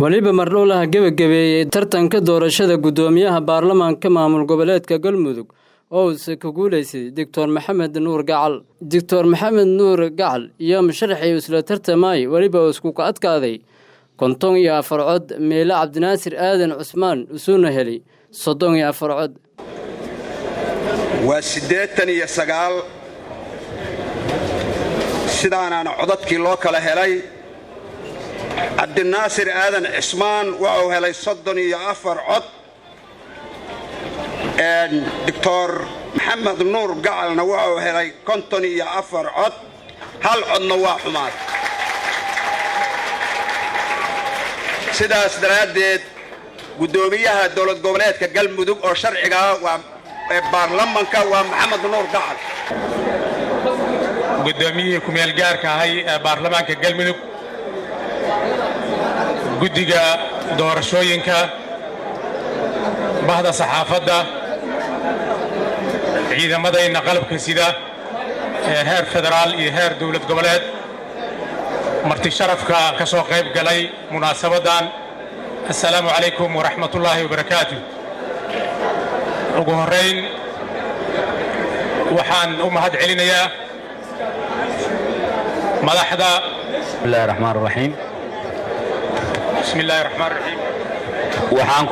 waliba mardhowlaha gabagabeeyay tartanka doorashada gudoomiyaha baarlamaanka maamul goboleedka Galmudug oo uu ku guuleystay Dr. Maxamed Nuur Gacal. Dr. Maxamed Nuur Gacal iyo musharaxii isla tartamay waliba isku ka adkaaday konton iyo afar cod Meela Cabdinaasir Aadan Cusmaan usuna helay 34 cod. waa 89 sidaana codadkii loo kala helay Cabdinaasir Aadan Cusmaan wuxuu helay 34 cod Dr. Maxamed Nuur Gacalna wuxuu helay 54 cod hal codna waa xumaad sidaas daraadeed gudoomiyaha dawlad goboleedka Galmudug oo sharciga waa baarlamaanka waa Maxamed Nuur Gacal gudoomiyaha ku meel gaarka ahay baarlamaanka Galmudug guddiga doorashooyinka bahda saxaafadda ciidamadayna qalabka sida heer federaal iyo heer dawlad goboleed marti sharafka ka soo qayb galay munaasabadan assalaamu alaykum wa rahmatullahi wa barakaatuh ugu horeyn waxaan u mahad celinayaa madaxda bismillahir rahmaanir rahiim bismillahir rahmaanir rahiim waxaan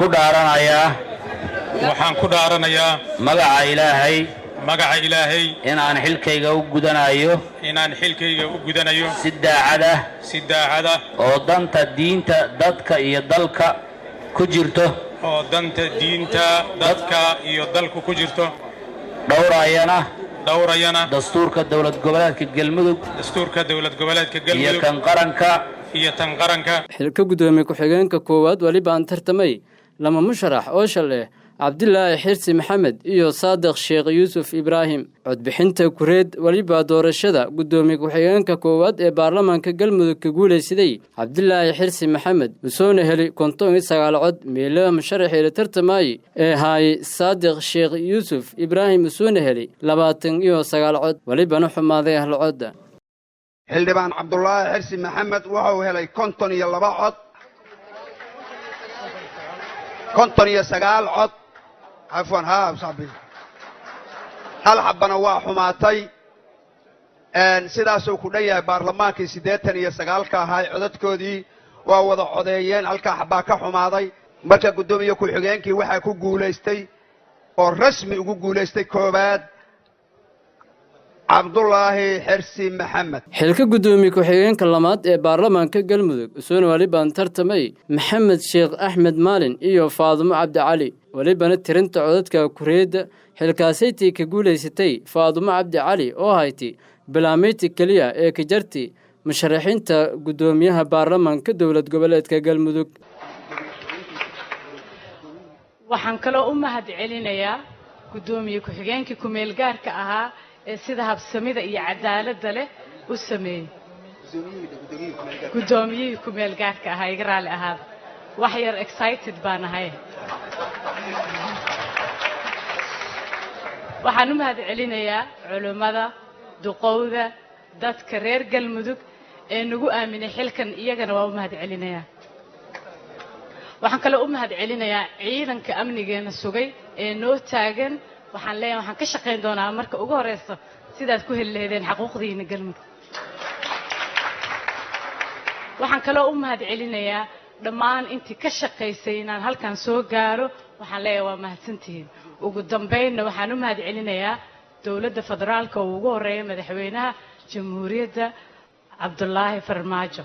ku dhaaranayaa magaca ilaahay inaan xilkayga u gudanayo si daacad ah oo danta diinta dadka iyo dalka ku jirto dhowrayana dastuurka dawlad goboleedka Galmudug iyo tan qaranka xilka gudoomiye ku xigeenka koowaad waliba aan tartamay lama musharax oo shalay Abdullaahi Xirsi Maxamed iyo Saadiq Sheekh Yuusuf Ibraahim codbixinta kureed waliba doorashada gudoomiye ku xigeenka koowaad ee baarlamaanka Galmudug ka guuleysiday Abdullaahi Xirsi Maxamed usoo helay 59 cod Meela musharaxii tartamay ee hay Saadiq Sheekh Yuusuf Ibraahim usoo helay 29 cod walibana xumaaday hal cod xildhibaan Abdullaahi Xirsi Maxamed wuxuu helay 52 cod 59 cod عفوا ها صاحبي هل حبنا وحماتي ان sidaasoo ku dhayahay baarlamaankii 89 ka ahay codadkoodii waa wada codeeyeen halka xabaa ka xumaaday marka gudoomiye ku xigeenkii waxa ku guuleystay oo rasmi ugu guuleystay koobaad Abdullaahi Xirsi Maxamed xilka gudoomiye ku xigeenka lamaad ee baarlamaanka Galmudug soo waliba tartamay Maxamed Sheekh Axmed Maalin iyo Faadimo Cabdi Cali walibana tirinta codadka kureeda xilkaasaytii ka guuleysatay Faadimo Cabdi Cali oo hayti bilaameyti kaliya ee ka jartay musharaxiinta gudoomiyaha baarlamaanka dawlad goboleedka Galmudug waxaan kale u mahad celinayaa gudoomiye ku xigeenka ku meel gaarka ahaa ee sida habsamida iyo cadaaladda leh u sameeyay gudoomiye ku meel gaarka ahaa iga raali ahaad wax yar excited baan ahay waxaan u mahad celinayaa culimada duqowda dadka reer Galmudug ee nagu aaminay xilkan iyagana waa u mahad celinayaa waxaan kale u mahad celinayaa ciidanka amnigeena sugay ee noo taagan waxaan leeyahay waxaan ka shaqeyn doonaa marka ugu horeyso sidaad ku heli lahaydeen xuquuqdiina Galmudug waxaan kale u mahad celinayaa dhammaan intii ka shaqeysay inaan halkan soo gaaro waxaan leeyahay waa mahadsantihiin ugu dambeynna waxaan u mahad celinayaa dawladda federaalka oo ugu horeeyay madaxweynaha jamhuuriyadda Cabdullaahi Farmaajo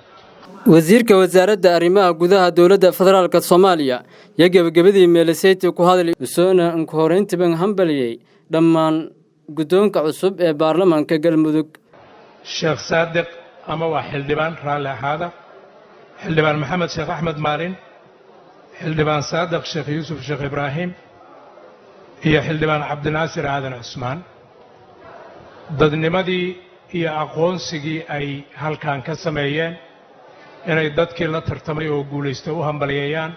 wasiirka wasaaradda arrimaha gudaha dawladda federaalka Soomaaliya iyo gabagabadii meelaseyti ku hadlay usoona ku horeyntii ban hambaliyay dhammaan gudoonka cusub ee baarlamaanka Galmudug Sheekh Saadiq ama waa xildhibaan raali ahaada xildhibaan Maxamed Sheekh Axmed Maalin xildhibaan Saadiq Sheekh Yuusuf Sheekh Ibraahim iyo xildhibaan Cabdinaasir Aadan Cusmaan dadnimadii iyo aqoonsigii ay halkan ka sameeyeen inay dadkii la tartamay oo guuleystay u hambalyeeyaan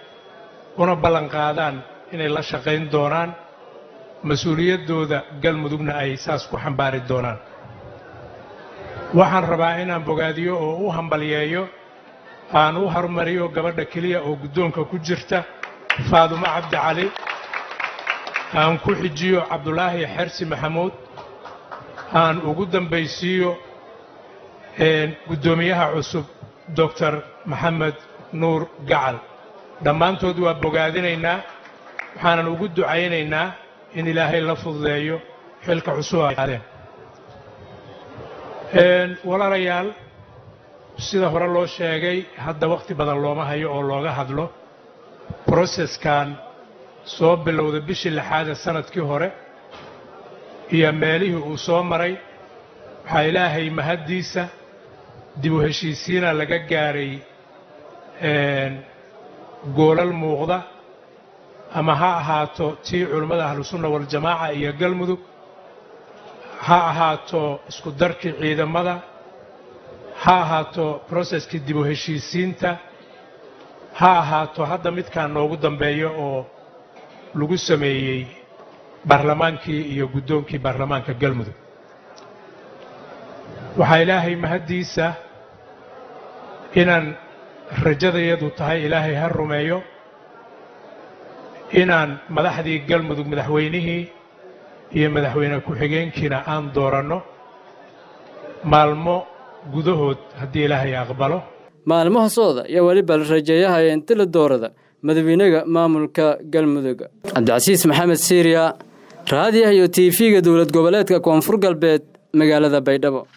una ballan qaadaan inay la shaqayn doonaan mas'uuliyadooda Galmudugna ay saas ku xambaari doonaan waxaan rabaa inaan bogaadiyo oo u hambalyeeyo aan u hormariyo gabadha keliya oo guddoonka ku jirta faadumo cabdi cali aan ku xijiyo cabdulaahi xersi maxamuud aan ugu dambaysiiyo guddoomiyaha cusub dr maxamed nuur gacal dhammaantood waa bogaadinaynaa waxaanan ugu ducaynaynaa in ilaahay la fududeeyo xilka cusub ay qaadeen walaalayaal sida hore loo sheegay hadda waqti badan looma hayo oo looga hadlo processkan soo bilowda bishii 6 sanadkii hore iyo meelihii uu soo maray waxaa ilaahay mahadiisa dib u heshiisiina laga gaaray goolal muuqda ama ha ahaato tii culimmada ahlu sunna wal jamaaca iyo galmudug ha ahaato isku darkii ciidamada ha ahaato processkii dib u heshiisiinta ha ahaato hadda midkaan noogu dambeeyo oo lagu sameeyey baarlamaankii iyo guddoonkii baarlamaanka galmudug waxaa ilaahay mahadiisa inaan rajadayadu tahay ilaahay ha rumeeyo inaan madaxdii galmudug madaxweynihii iyo madaxweyne ku-xigeenkiina aan dooranno maalmo gudahood haddii ilaahay aqbalo maalmaha sooda iyo waliba la rajeeyahay inta la doorada madaxweynaha maamulka galmudug cabdicasiis maxamed siiriya raadiyaha iyo TV-ga dowlad goboleedka koonfur galbeed magaalada Baydhabo.